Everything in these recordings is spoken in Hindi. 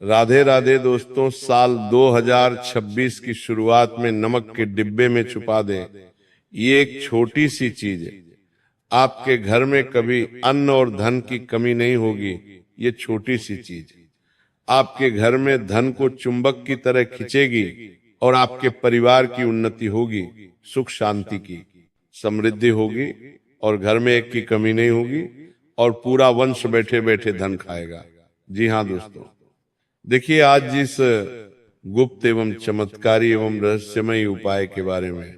राधे राधे दोस्तों। साल 2026 की शुरुआत में नमक के डिब्बे में छुपा दें, ये एक छोटी सी चीज है। आपके घर में कभी अन्न और धन की कमी नहीं होगी। ये छोटी सी चीज आपके घर में धन को चुंबक की तरह खींचेगी और आपके परिवार की उन्नति होगी, सुख शांति की समृद्धि होगी और घर में एक की कमी नहीं होगी और पूरा वंश बैठे बैठे धन खाएगा। जी हाँ दोस्तों, देखिए आज जिस गुप्त एवं चमत्कारी एवं रहस्यमय उपाय के बारे में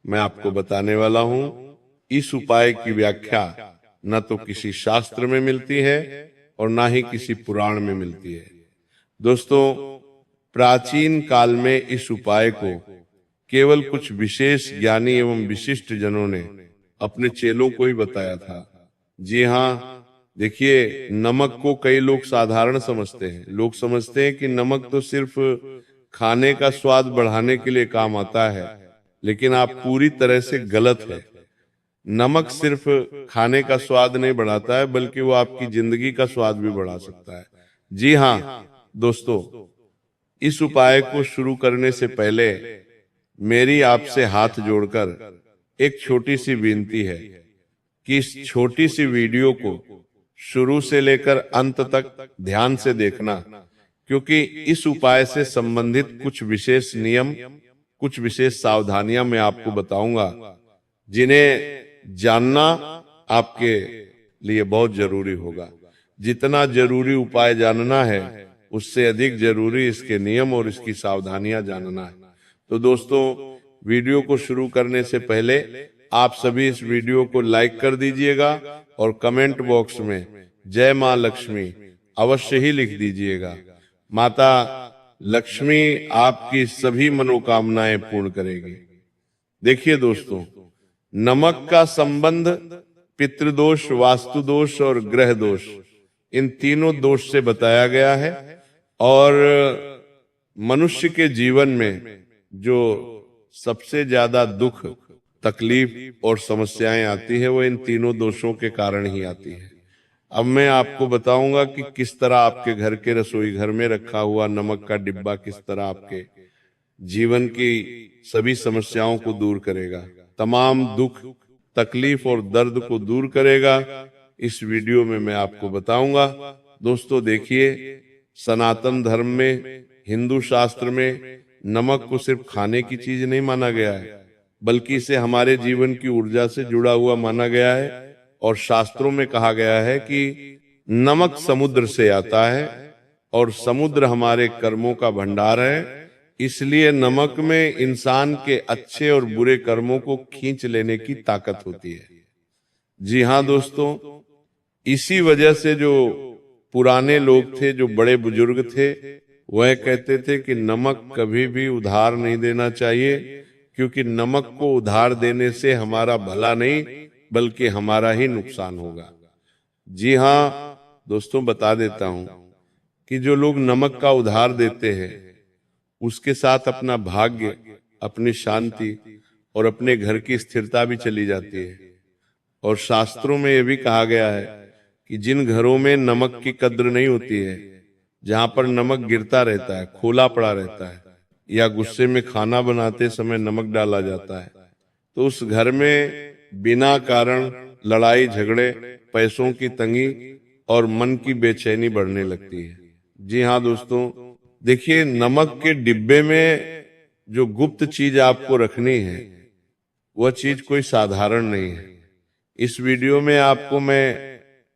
मैं आपको बताने वाला हूं, इस उपाय की व्याख्या न तो किसी शास्त्र में मिलती है और ना ही किसी पुराण में मिलती है। दोस्तों, प्राचीन काल में इस उपाय को केवल कुछ विशेष ज्ञानी एवं विशिष्ट जनों ने अपने चेलों को ही बताया था। जी हाँ, देखिए नमक को कई लोग साधारण समझते हैं। लोग समझते हैं कि नमक तो सिर्फ खाने का स्वाद बढ़ाने के लिए काम आता है, लेकिन आप पूरी तरह से गलत है। नमक सिर्फ खाने का स्वाद नहीं बढ़ाता है, बल्कि वो आपकी जिंदगी का स्वाद भी बढ़ा सकता है। जी हाँ दोस्तों, इस उपाय को शुरू करने से पहले मेरी आपसे हाथ जोड़कर एक छोटी सी विनती है कि इस छोटी सी वीडियो को शुरू से लेकर अंत तक ध्यान से देखना, क्योंकि इस उपाय से संबंधित कुछ विशेष नियम, कुछ विशेष सावधानियां मैं आपको बताऊंगा, जिन्हें जानना आपके लिए बहुत जरूरी होगा। जितना जरूरी उपाय जानना है, उससे अधिक जरूरी इसके नियम और इसकी सावधानियां जानना है। तो दोस्तों, वीडियो को शुरू करने से पहले आप सभी इस वीडियो को लाइक कर दीजिएगा और कमेंट बॉक्स में जय मां लक्ष्मी अवश्य ही लिख दीजिएगा। माता लक्ष्मी आपकी सभी मनोकामनाएं पूर्ण करेगी। देखिए दोस्तों, नमक का संबंध पितृदोष, वास्तु दोष और ग्रह दोष, इन तीनों दोष से बताया गया है। और मनुष्य के जीवन में जो सबसे ज्यादा दुख, तकलीफ और समस्याएं आती है, वो इन तीनों दोषों के कारण ही आती है। अब मैं आपको बताऊंगा कि किस तरह आपके घर के रसोई घर में रखा हुआ नमक का डिब्बा किस तरह आपके जीवन की सभी समस्याओं को दूर करेगा, तमाम दुख, तकलीफ और दर्द को दूर करेगा। इस वीडियो में मैं आपको बताऊंगा। दोस्तों देखिए, सनातन धर्म में, हिंदू शास्त्र में नमक को सिर्फ खाने की चीज नहीं माना गया है, बल्कि इसे हमारे जीवन की ऊर्जा से जुड़ा हुआ माना गया है। और शास्त्रों में कहा गया है कि नमक समुद्र से आता है और समुद्र हमारे कर्मों का भंडार है। इसलिए नमक में इंसान के अच्छे और बुरे कर्मों को खींच लेने की ताकत होती है। जी हाँ दोस्तों, इसी वजह से जो पुराने लोग थे, जो बड़े बुजुर्ग थे, वह कहते थे कि नमक कभी भी उधार नहीं देना चाहिए, क्योंकि नमक को उधार देने से हमारा भला नहीं बल्कि हमारा ही नुकसान होगा। जी हाँ दोस्तों, बता देता हूं कि जो लोग नमक का उधार देते हैं, उसके साथ अपना भाग्य, अपनी शांति और अपने घर की स्थिरता भी चली जाती है। और शास्त्रों में यह भी कहा गया है कि जिन घरों में नमक की कद्र नहीं होती है, जहां पर नमक गिरता रहता है, खोला पड़ा रहता है, या गुस्से में खाना बनाते समय नमक डाला जाता है, तो उस घर में बिना कारण लड़ाई झगड़े, पैसों की तंगी और मन की बेचैनी बढ़ने लगती है। जी हाँ दोस्तों, देखिए नमक के डिब्बे में जो गुप्त चीज आपको रखनी है, वह चीज कोई साधारण नहीं है। इस वीडियो में आपको मैं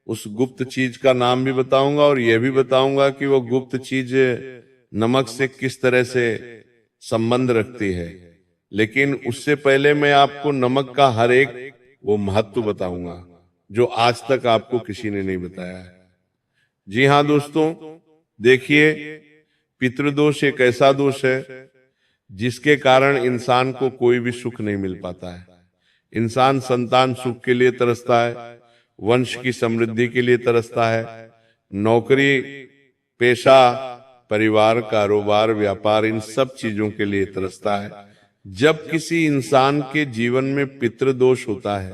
उस गुप्त चीज का नाम भी बताऊंगा और यह भी बताऊंगा कि वो गुप्त चीज नमक से किस तरह से संबंध रखती है। लेकिन उससे पहले मैं आपको नमक का हर एक वो महत्व बताऊंगा जो आज तक आपको किसी ने नहीं बताया है। जी हाँ दोस्तों, देखिए पितृदोष एक ऐसा दोष है जिसके कारण इंसान को कोई भी सुख नहीं मिल पाता है। इंसान संतान सुख के लिए तरसता है, वंश की समृद्धि के लिए तरसता है, नौकरी, पेशा, परिवार, कारोबार, व्यापार, इन सब चीजों के लिए तरसता है। जब किसी इंसान के जीवन में पितृदोष होता है,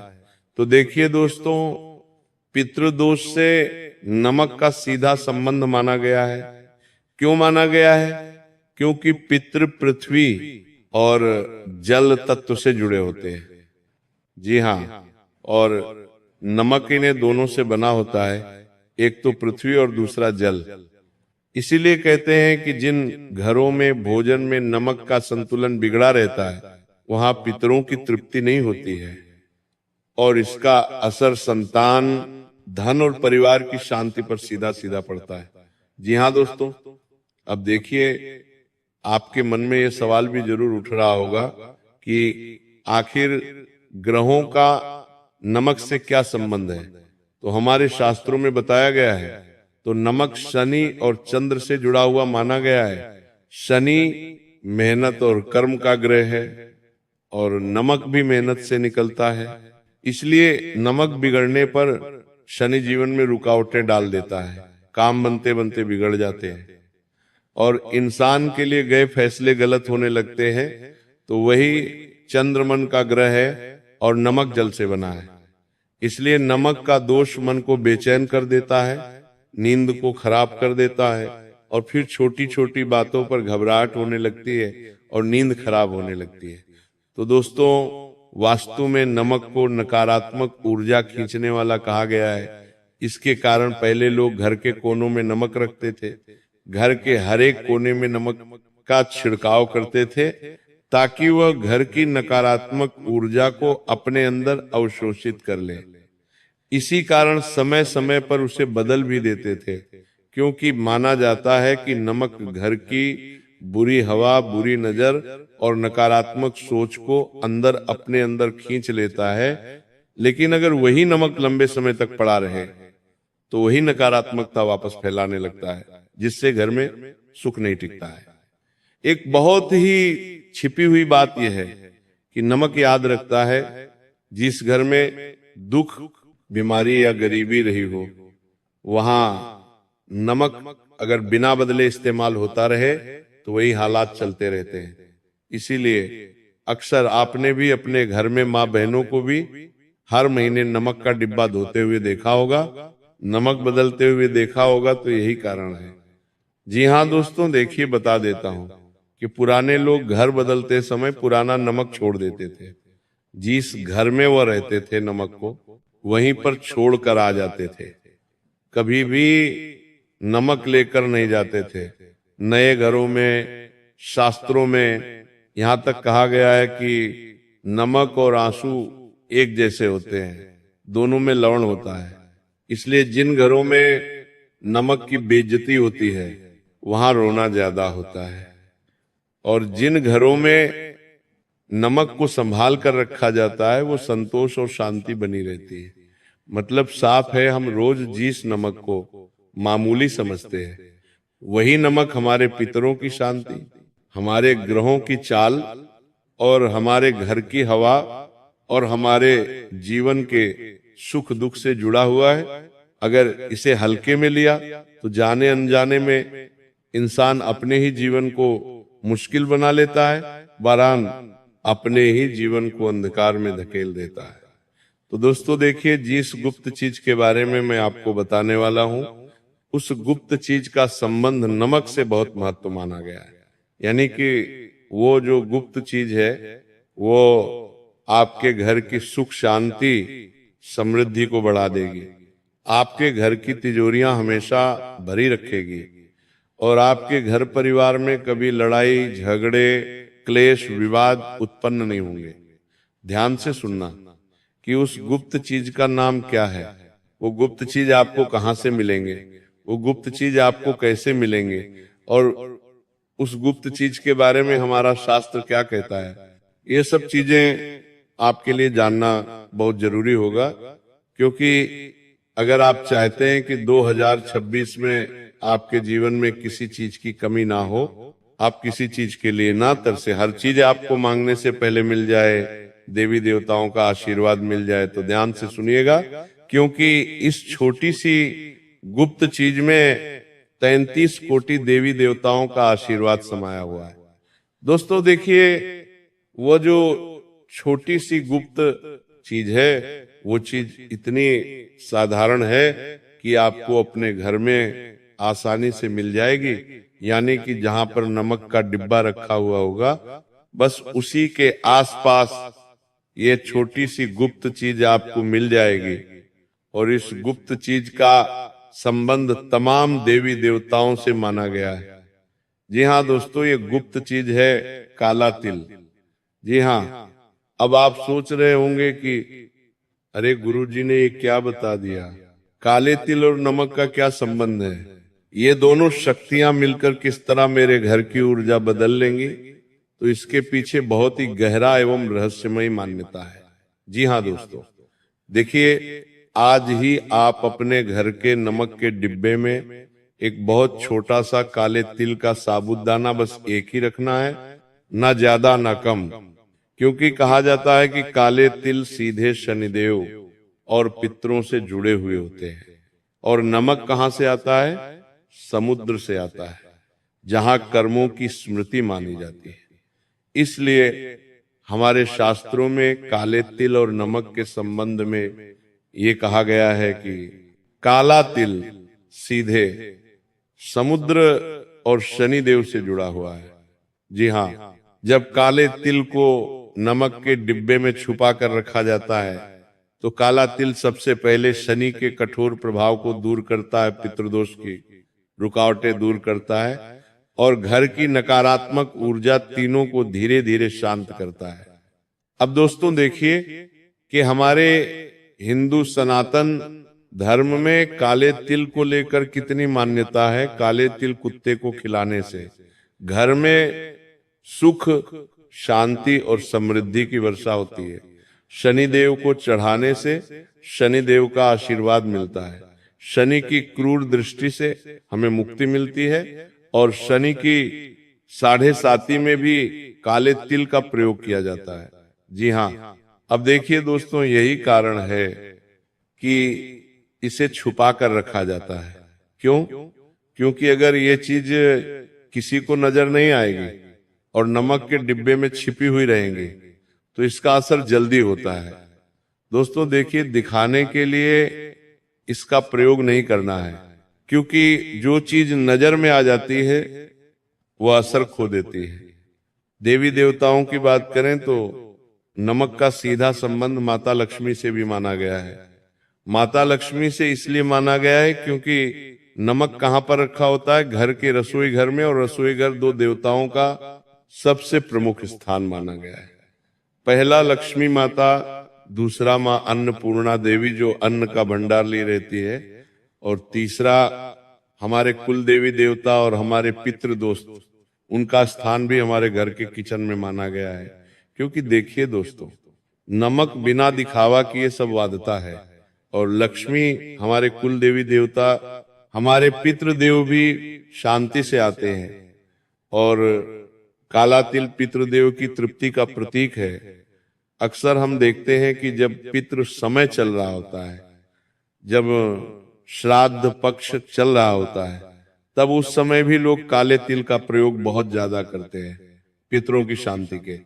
तो देखिए दोस्तों, पितृदोष से नमक का सीधा संबंध माना गया है, क्यों माना गया है? क्योंकि पितृ पृथ्वी और जल तत्व से जुड़े होते हैं। जी हाँ, और नमक इन्हें दोनों से बना होता है, एक तो पृथ्वी और दूसरा जल। इसीलिए कहते हैं कि जिन घरों में भोजन में नमक का संतुलन बिगड़ा रहता है, वहां पितरों की तृप्ति नहीं होती है, और इसका असर संतान, धन और परिवार की शांति पर सीधा सीधा पड़ता है। जी हाँ दोस्तों, अब देखिए, आपके मन में यह सवाल भी जरूर उठ रहा होगा कि आखिर ग्रहों का नमक से क्या संबंध है। तो हमारे शास्त्रों में बताया गया है, तो नमक शनि और चंद्र से जुड़ा हुआ माना गया है। शनि मेहनत और कर्म का ग्रह है, और नमक भी मेहनत से निकलता है। इसलिए नमक बिगड़ने पर शनि जीवन में रुकावटें डाल देता है, काम बनते बनते बिगड़ जाते हैं, और इंसान के लिए गए फैसले गलत होने लगते हैं। तो वही चंद्रमन का ग्रह है और नमक जल से बना है। इसलिए नमक का दोष मन को बेचैन कर देता है, नींद को खराब कर देता है, और फिर छोटी छोटी बातों पर घबराहट होने लगती है और नींद खराब होने लगती है। तो दोस्तों, वास्तु में नमक को नकारात्मक ऊर्जा खींचने वाला कहा गया है। इसके कारण पहले लोग घर के कोनों में नमक रखते थे, घर के हर एक कोने में नमक का छिड़काव करते थे, ताकि वह घर की नकारात्मक ऊर्जा को अपने अंदर अवशोषित कर ले। इसी कारण समय समय पर उसे बदल भी देते थे, क्योंकि माना जाता है कि नमक घर की बुरी हवा, बुरी नजर और नकारात्मक सोच को अंदर अपने अंदर खींच लेता है। लेकिन अगर वही नमक लंबे समय तक पड़ा रहे तो वही नकारात्मकता वापस फैलाने लगता है, जिससे घर में सुख नहीं टिकता है। एक बहुत ही छिपी हुई बात यह है कि नमक याद रखता है, जिस घर में दुख, बीमारी या गरीबी रही हो, वहां नमक अगर बिना बदले इस्तेमाल होता रहे तो वही हालात चलते रहते हैं। इसीलिए अक्सर आपने भी अपने घर में माँ बहनों को भी हर महीने नमक का डिब्बा धोते हुए देखा होगा, नमक बदलते हुए देखा होगा, तो यही कारण है। जी हाँ दोस्तों, देखिए, बता देता हूं कि पुराने लोग घर बदलते समय पुराना नमक छोड़ देते थे। जिस घर में वो रहते थे नमक को वहीं पर छोड़ कर आ जाते थे, कभी भी नमक लेकर नहीं जाते थे। नए घरों में, शास्त्रों में यहां तक कहा गया है कि नमक और आंसू एक जैसे होते हैं, दोनों में लवण होता है। इसलिए जिन घरों में नमक की बेइज्जती होती है वहां रोना ज्यादा होता है, और जिन घरों में नमक को संभाल कर रखा जाता है वो संतोष और शांति बनी रहती है। मतलब साफ है, हम रोज जिस नमक को मामूली समझते हैं, वही नमक हमारे पितरों की शांति, हमारे ग्रहों की चाल और हमारे घर की हवा और हमारे जीवन के सुख दुख से जुड़ा हुआ है। अगर इसे हल्के में लिया तो जाने अनजाने में इंसान अपने ही जीवन को मुश्किल बना लेता है, बहरहाल अपने ही जीवन को अंधकार में धकेल देता है। तो दोस्तों देखिए, जिस गुप्त चीज के बारे में मैं आपको बताने वाला हूं, उस गुप्त चीज का संबंध नमक से बहुत महत्व माना गया है। यानी कि वो जो गुप्त चीज है वो आपके घर की सुख शांति समृद्धि को बढ़ा देगी, आपके घर की तिजोरियां हमेशा भरी रखेगी, और आपके घर परिवार में कभी लड़ाई झगड़े क्लेश विवाद उत्पन्न नहीं होंगे। ध्यान से सुनना कि उस गुप्त चीज का नाम क्या है, वो गुप्त चीज आपको कहां से मिलेंगे, वो गुप्त चीज आपको कैसे मिलेंगे, और उस गुप्त चीज के बारे में हमारा शास्त्र क्या कहता है। ये सब चीजें आपके लिए जानना बहुत जरूरी होगा, क्योंकि अगर आप चाहते हैं कि 2026 में आपके जीवन में किसी चीज की कमी ना हो, आप किसी चीज के लिए ना तरसे, हर चीज आपको मांगने से पहले मिल जाए, देवी देवताओं का आशीर्वाद मिल जाए, तो ध्यान से सुनिएगा, क्योंकि इस छोटी सी गुप्त चीज में 33 कोटि देवी देवताओं का आशीर्वाद समाया हुआ है। दोस्तों देखिए, वो जो छोटी सी गुप्त चीज है वो चीज इतनी साधारण है कि आपको अपने घर में आसानी से मिल जाएगी। यानी कि जहां पर नमक का डिब्बा रखा हुआ होगा, बस उसी के आसपास ये छोटी सी गुप्त चीज आपको मिल जाएगी। और इस गुप्त चीज का संबंध तमाम देवी देवताओं से माना गया है। जी हाँ दोस्तों, ये गुप्त चीज है काला तिल। जी हाँ, अब आप सोच रहे होंगे कि अरे गुरुजी ने ये क्या बता दिया, काले तिल और नमक का क्या संबंध है, ये दोनों शक्तियां मिलकर किस तरह मेरे घर की ऊर्जा बदल लेंगी। तो इसके पीछे बहुत ही गहरा एवं रहस्यमयी मान्यता है। जी हाँ दोस्तों, देखिए, आज ही आप अपने घर के नमक के डिब्बे में एक बहुत छोटा सा काले तिल का साबुदाना बस एक ही रखना है, ना ज्यादा ना कम। क्योंकि कहा जाता है कि काले तिल सीधे शनिदेव और पितरों से जुड़े हुए होते हैं। और नमक कहाँ से आता है? समुद्र से आता है, जहां कर्मों की स्मृति मानी जाती है। इसलिए हमारे शास्त्रों में काले तिल और नमक के संबंध में ये कहा गया है कि काला तिल सीधे समुद्र और शनिदेव से जुड़ा हुआ है। जी हाँ, जब काले तिल को नमक के डिब्बे में छुपा कर रखा जाता है तो काला तिल सबसे पहले शनि के कठोर प्रभाव को दूर करता है, पितृदोष की रुकावटें दूर करता है और घर की नकारात्मक ऊर्जा तीनों को धीरे धीरे शांत करता है। अब दोस्तों देखिए कि हमारे हिंदू सनातन धर्म में काले तिल को लेकर कितनी मान्यता है। काले तिल कुत्ते को खिलाने से घर में सुख, शांति और समृद्धि की वर्षा होती है। शनिदेव को चढ़ाने से शनिदेव का आशीर्वाद मिलता है। शनि की क्रूर दृष्टि से हमें मुक्ति मिलती है और शनि की 7.5 में भी काले तिल का प्रयोग किया जाता है। जी हाँ, अब देखिए दोस्तों, यही कारण है कि इसे छुपा कर रखा जाता है। क्यों? क्योंकि अगर ये चीज किसी को नजर नहीं आएगी और नमक के डिब्बे में छिपी हुई रहेंगी तो इसका असर जल्दी होता है। दोस्तों देखिए, दिखाने के लिए इसका प्रयोग नहीं करना है, क्योंकि जो चीज नजर में आ जाती है वो असर खो देती है। देवी देवताओं की बात करें तो नमक का सीधा संबंध माता लक्ष्मी से भी माना गया है। माता लक्ष्मी से इसलिए माना गया है क्योंकि नमक कहाँ पर रखा होता है? घर के रसोई घर में, और रसोई घर 2 देवताओं का सबसे प्रमुख स्थान माना गया है। पहला लक्ष्मी माता, दूसरा माँ अन्नपूर्णा देवी जो अन्न का भंडार ली रहती है, और तीसरा हमारे कुल देवी देवता और हमारे पितृ दोस्त, उनका स्थान भी हमारे घर के किचन में माना गया है। क्योंकि देखिए दोस्तों, नमक बिना दिखावा किए सब वादता है, और लक्ष्मी हमारे कुल देवी देवता, हमारे पितृदेव भी शांति से आते हैं, और काला तिल पितृदेव की तृप्ति का प्रतीक है। अक्सर हम देखते हैं कि जब पितृ समय चल रहा होता है, जब श्राद्ध पक्ष चल रहा होता है, तब उस समय भी लोग काले तिल का प्रयोग बहुत ज्यादा करते हैं, पितरों की शांति के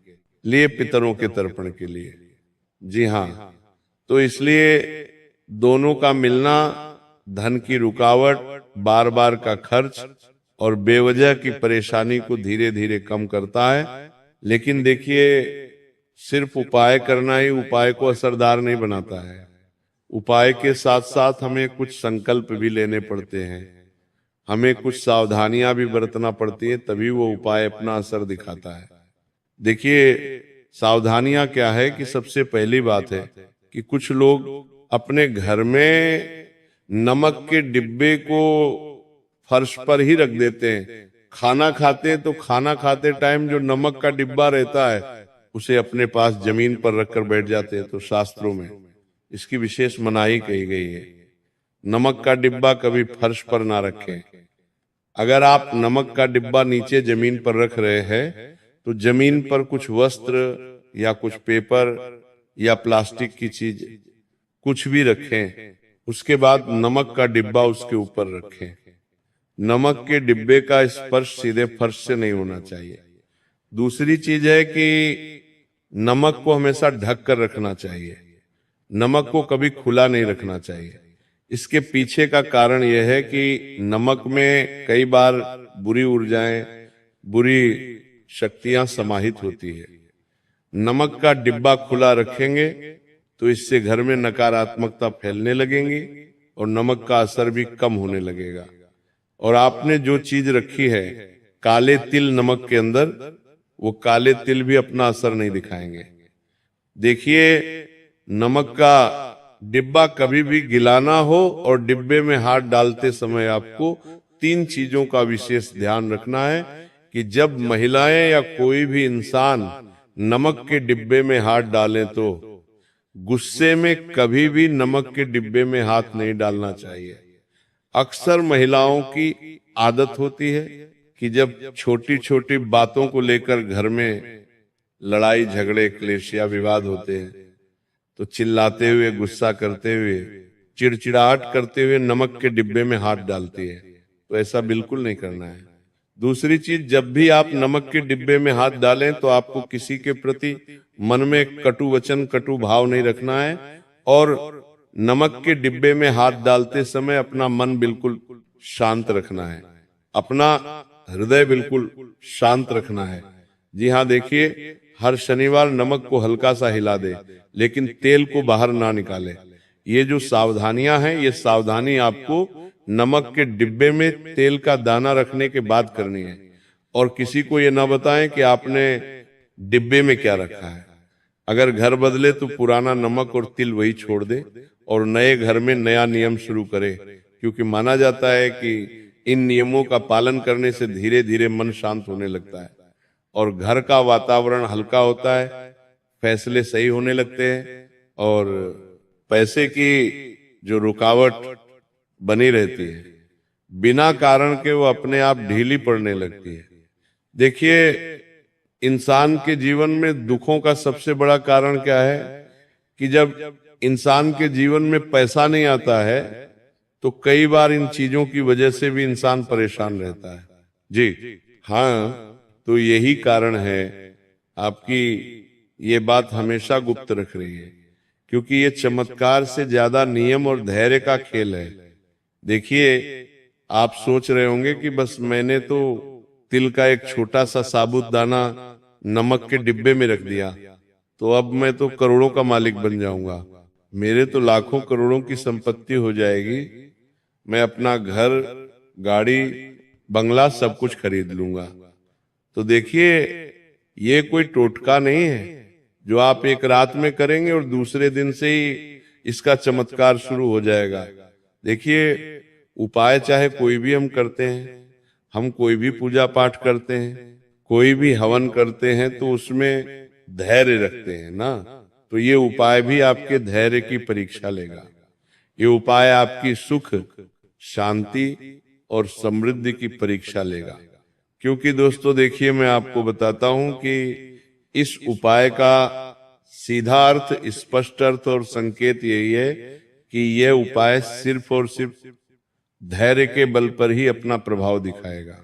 लिए, पितरों के तर्पण के लिए। जी हाँ, तो इसलिए दोनों का मिलना धन की रुकावट, बार बार का खर्च और बेवजह की परेशानी को धीरे धीरे कम करता है। लेकिन देखिए, सिर्फ उपाय करना ही उपाय को असरदार नहीं बनाता है। उपाय के साथ साथ हमें कुछ संकल्प भी लेने पड़ते हैं, हमें कुछ सावधानियां भी बरतना पड़ती है, तभी वो उपाय अपना असर दिखाता है। देखिए, सावधानियां क्या है कि सबसे पहली बात है कि कुछ लोग अपने घर में नमक के डिब्बे को फर्श पर ही रख देते हैं। खाना खाते हैं तो खाना खाते टाइम जो नमक का डिब्बा रहता है उसे अपने पास जमीन पर रखकर बैठ जाते हैं। तो शास्त्रों में इसकी विशेष मनाही कही गई है। नमक का डिब्बा कभी फर्श पर ना रखें। अगर आप नमक का डिब्बा नीचे जमीन पर रख रहे हैं तो जमीन पर कुछ वस्त्र या कुछ पेपर या प्लास्टिक की चीज कुछ भी रखें, उसके बाद नमक का डिब्बा उसके ऊपर रखें। नमक के डिब्बे का स्पर्श सीधे फर्श से नहीं होना चाहिए। दूसरी चीज है कि नमक को हमेशा ढक कर रखना चाहिए। नमक को कभी खुला नहीं रखना चाहिए, इसके पीछे का कारण यह है कि नमक में कई बार बुरी ऊर्जाएं, बुरी शक्तियां समाहित होती है। नमक का डिब्बा खुला रखेंगे तो इससे घर में नकारात्मकता फैलने लगेंगी और नमक का असर भी कम होने लगेगा। और आपने जो चीज रखी है काले तिल नमक के अंदर, वो काले तिल भी अपना असर नहीं दिखाएंगे। देखिए, नमक का डिब्बा कभी भी गिलाना हो और डिब्बे में हाथ डालते समय आपको 3 चीजों का विशेष ध्यान रखना है कि जब महिलाएं या कोई भी इंसान नमक के डिब्बे में हाथ डालें तो गुस्से में कभी भी नमक के डिब्बे में हाथ नहीं डालना चाहिए। अक्सर महिलाओं की आदत होती है कि जब छोटी छोटी बातों को लेकर घर में लड़ाई झगड़े क्लेश या विवाद होते हैं तो चिल्लाते हुए, गुस्सा करते हुए, चिड़चिड़ाहट करते हुए नमक के डिब्बे में हाथ डालती है। तो ऐसा बिल्कुल नहीं करना है। दूसरी चीज, जब भी आप नमक के डिब्बे में हाथ डालें तो आपको किसी के प्रति मन में कटु वचन, कटु भाव नहीं रखना है और नमक के डिब्बे में हाथ डालते समय अपना मन बिल्कुल शांत रखना है, अपना हृदय बिल्कुल शांत रखना है। जी हाँ, देखिए, हर शनिवार नमक को हल्का सा हिला दे लेकिन तेल को बाहर ना निकाले। ये जो सावधानियां हैं, ये सावधानी आपको नमक के डिब्बे में तेल का दाना रखने के बाद करनी है और किसी को ये ना बताएं कि आपने डिब्बे में क्या रखा है। अगर घर बदले तो पुराना नमक और तिल वही छोड़ दे और नए घर में नया नियम शुरू करे, क्योंकि माना जाता है कि इन नियमों का पालन करने से धीरे धीरे मन शांत होने लगता है और घर का वातावरण हल्का होता है, फैसले सही होने लगते हैं और पैसे की जो रुकावट बनी रहती है बिना कारण के वो अपने आप ढीली पड़ने लगती है। देखिए, इंसान के जीवन में दुखों का सबसे बड़ा कारण क्या है कि जब इंसान के जीवन में पैसा नहीं आता है तो कई बार इन चीजों की वजह से भी इंसान परेशान रहता है। जी हाँ, तो यही कारण है। आपकी ये बात हमेशा गुप्त रख रही है, क्योंकि ये चमत्कार से ज्यादा नियम और धैर्य का खेल है। देखिए, आप सोच रहे होंगे कि बस मैंने तो तिल का एक छोटा सा साबुत दाना नमक के डिब्बे में रख दिया तो अब मैं तो करोड़ों का मालिक बन जाऊंगा, मेरे तो लाखों करोड़ों की संपत्ति हो जाएगी, मैं अपना घर, गाड़ी, बंगला सब कुछ खरीद लूंगा। तो देखिए, ये कोई टोटका नहीं है जो आप एक रात में करेंगे और दूसरे दिन से ही इसका चमत्कार शुरू हो जाएगा। देखिए, उपाय चाहे कोई भी हम करते हैं, हम कोई भी पूजा पाठ करते हैं, कोई भी हवन करते हैं तो उसमें धैर्य रखते हैं ना, तो ये उपाय भी आपके धैर्य की परीक्षा लेगा। ये उपाय आपकी सुख, शांति और समृद्धि की परीक्षा लेगा। क्योंकि दोस्तों देखिए, मैं आपको बताता हूं कि इस उपाय का सीधा अर्थ, स्पष्ट अर्थ और संकेत यही है कि यह उपाय सिर्फ और सिर्फ धैर्य के बल पर ही अपना प्रभाव दिखाएगा।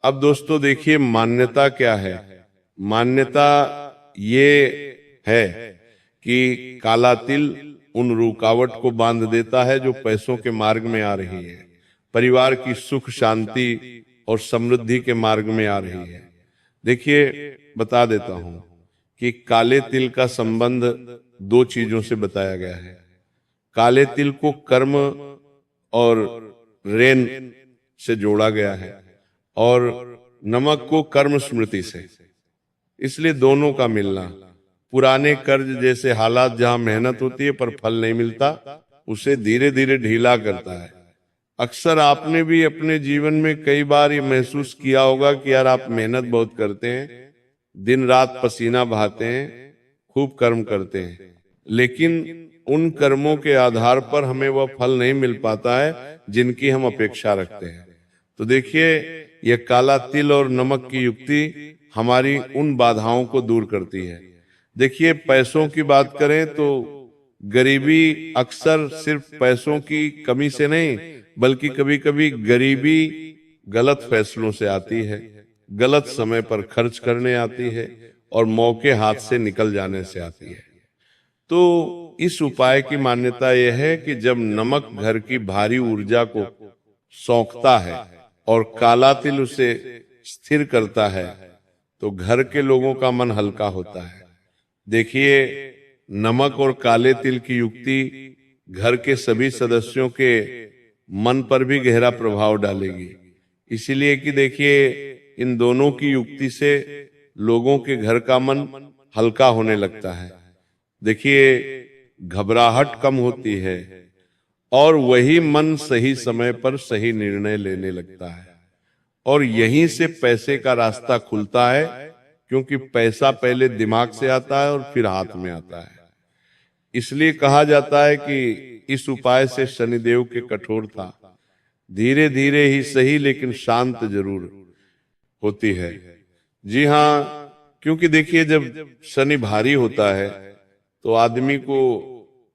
अब दोस्तों देखिए, मान्यता क्या है? मान्यता ये है कि काला तिल उन रुकावट को बांध देता है जो पैसों के मार्ग में आ रही है, परिवार की सुख, शांति और समृद्धि के मार्ग में आ रही है। देखिए, बता देता हूं कि काले तिल का संबंध 2 चीजों से बताया गया है। काले तिल को कर्म और रेन से जोड़ा गया है और नमक को कर्म स्मृति से, इसलिए दोनों का मिलना। पुराने कर्ज जैसे हालात जहां मेहनत होती है पर फल नहीं मिलता, उसे धीरे धीरे ढीला करता है। अक्सर आपने भी अपने जीवन में कई बार ये महसूस किया होगा कि यार, आप मेहनत बहुत करते हैं, दिन रात पसीना बहाते हैं, खूब कर्म करते हैं, लेकिन उन कर्मों के आधार पर हमें वह फल नहीं मिल पाता है जिनकी हम अपेक्षा रखते हैं। तो देखिए, यह काला तिल और नमक की युक्ति हमारी उन बाधाओं को दूर करती है। देखिए, पैसों की बात करें तो गरीबी अक्सर सिर्फ पैसों की कमी से नहीं, बल्कि कभी कभी गरीबी गलत फैसलों से आती है, गलत समय पर खर्च करने आती है और मौके हाथ से निकल जाने से आती है। तो इस उपाय की मान्यता यह है कि जब नमक घर की भारी ऊर्जा को सोखता है और काला तिल उसे स्थिर करता है तो घर के लोगों का मन हल्का होता है। देखिए, नमक और काले तिल की युक्ति घर के सभी सदस्यों के मन पर भी गहरा प्रभाव डालेगी। इसीलिए कि देखिए, इन दोनों की युक्ति से लोगों के घर का मन हल्का होने लगता है। देखिए, घबराहट कम होती है और वही मन सही समय पर सही निर्णय लेने लगता है और यहीं से पैसे का रास्ता खुलता है, क्योंकि पैसा पहले दिमाग से आता है और फिर हाथ में आता है। इसलिए कहा जाता है कि इस उपाय से शनिदेव के कठोर था, धीरे धीरे ही सही लेकिन शांत जरूर होती है। जी हाँ, क्योंकि देखिए, जब शनि भारी होता है तो आदमी को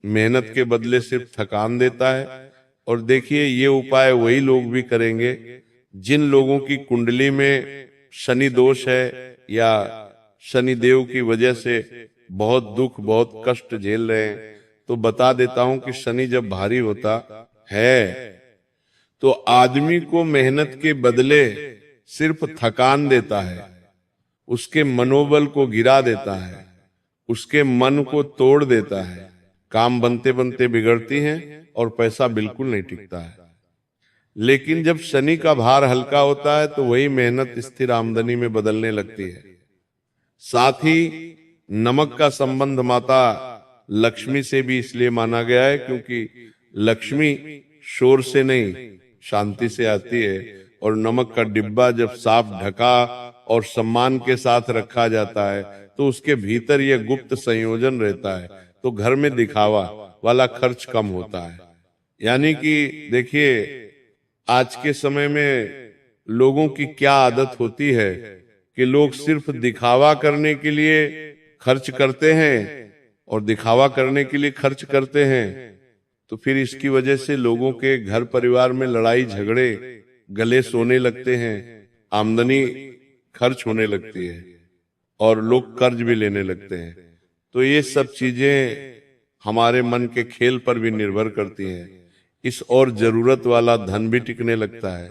मेहनत के बदले सिर्फ थकान देता है। और देखिए, ये उपाय वही लोग भी करेंगे जिन लोगों की कुंडली में शनि दोष है या शनि देव की वजह से बहुत दुख बहुत कष्ट झेल रहे हैं। तो बता देता हूं कि शनि जब भारी होता है तो आदमी को मेहनत के बदले सिर्फ थकान देता है, उसके मनोबल को गिरा देता है, उसके मन को तोड़ देता है, काम बनते बनते बिगड़ती हैं और पैसा बिल्कुल नहीं टिकता है। लेकिन जब शनि का भार हल्का होता है तो वही मेहनत स्थिर आमदनी में बदलने लगती है। साथ ही नमक का संबंध माता लक्ष्मी से भी इसलिए माना गया है क्योंकि लक्ष्मी शोर से नहीं शांति से आती है और नमक का डिब्बा जब साफ ढका और सम्मान के साथ रखा जाता है तो उसके भीतर यह गुप्त संयोजन रहता है, तो घर में दिखावा वाला खर्च कम होता है। यानी कि देखिए, आज के समय में लोगों की क्या आदत होती है कि लोग सिर्फ दिखावा करने के लिए खर्च करते हैं और दिखावा करने के लिए खर्च करते हैं, तो फिर इसकी वजह से लोगों के घर परिवार में लड़ाई झगड़े गले सोने लगते हैं, आमदनी खर्च होने लगती है और लोग कर्ज भी लेने लगते हैं। तो ये सब चीजें हमारे मन के खेल पर भी निर्भर करती हैं। इस और जरूरत वाला धन भी टिकने लगता है।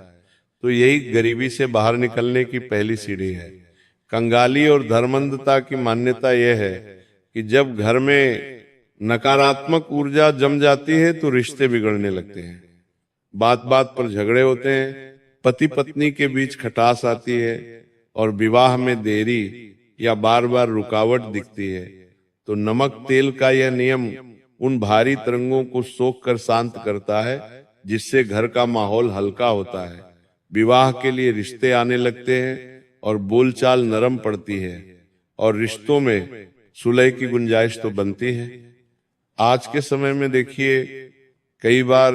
तो यही गरीबी से बाहर निकलने की पहली सीढ़ी है। कंगाली और धर्मंधता की मान्यता यह है कि जब घर में नकारात्मक ऊर्जा जम जाती है तो रिश्ते बिगड़ने लगते हैं, बात बात पर झगड़े होते हैं, पति पत्नी के बीच खटास आती है और विवाह में देरी या बार बार रुकावट दिखती है। तो नमक तेल का यह नियम उन भारी तरंगों को सोख कर शांत करता है, जिससे घर का माहौल हल्का होता है, विवाह के लिए रिश्ते आने लगते हैं और बोलचाल नरम पड़ती है और रिश्तों में सुलह की गुंजाइश तो बनती है। आज के समय में देखिए, कई बार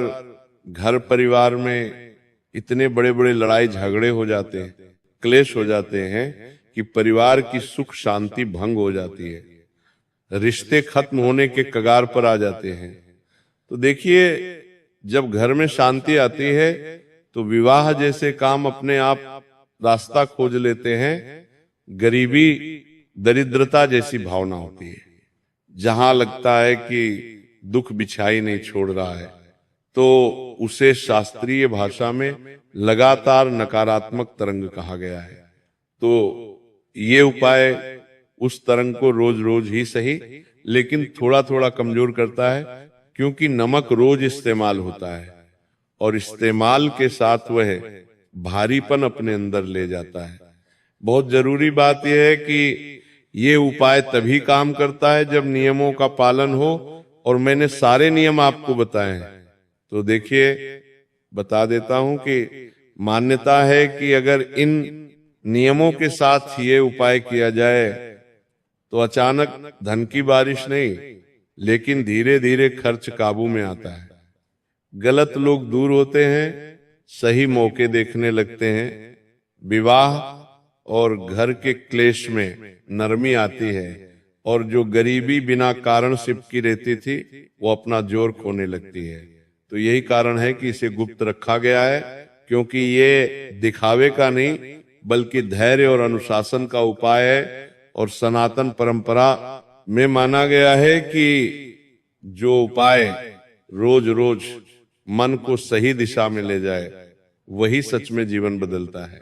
घर परिवार में इतने बड़े बड़े लड़ाई झगड़े हो जाते हैं, क्लेश हो जाते हैं कि परिवार की सुख शांति भंग हो जाती है, रिश्ते खत्म होने के कगार पर आ जाते हैं। तो देखिए, जब घर में शांति आती है तो विवाह जैसे काम अपने आप रास्ता खोज लेते हैं। गरीबी दरिद्रता जैसी भावना होती है, जहां लगता है कि दुख बिछाई नहीं छोड़ रहा है, तो उसे शास्त्रीय भाषा में लगातार नकारात्मक तरंग कहा गया है। तो ये उपाय उस तरंग को रोज रोज ही सही लेकिन थोड़ा थोड़ा कमजोर करता है, क्योंकि नमक रोज इस्तेमाल होता है और इस्तेमाल के साथ वह भारीपन अपने अंदर ले जाता है। बहुत जरूरी बात यह है कि ये उपाय तभी काम करता है जब नियमों का पालन हो, और मैंने सारे नियम आपको बताए हैं। तो देखिए, बता देता हूं कि मान्यता है कि अगर इन नियमों के साथ ये उपाय किया जाए तो अचानक धन की बारिश नहीं लेकिन धीरे धीरे खर्च काबू में आता है, गलत लोग दूर होते हैं, सही मौके देखने लगते हैं, विवाह और घर के क्लेश में नरमी आती है और जो गरीबी बिना कारण सिपकी रहती थी वो अपना जोर खोने लगती है। तो यही कारण है कि इसे गुप्त रखा गया है, क्योंकि ये दिखावे का नहीं बल्कि धैर्य और अनुशासन का उपाय है। और सनातन परंपरा में माना गया है कि जो उपाय रोज रोज मन को सही दिशा में ले जाए, वही सच में जीवन बदलता है।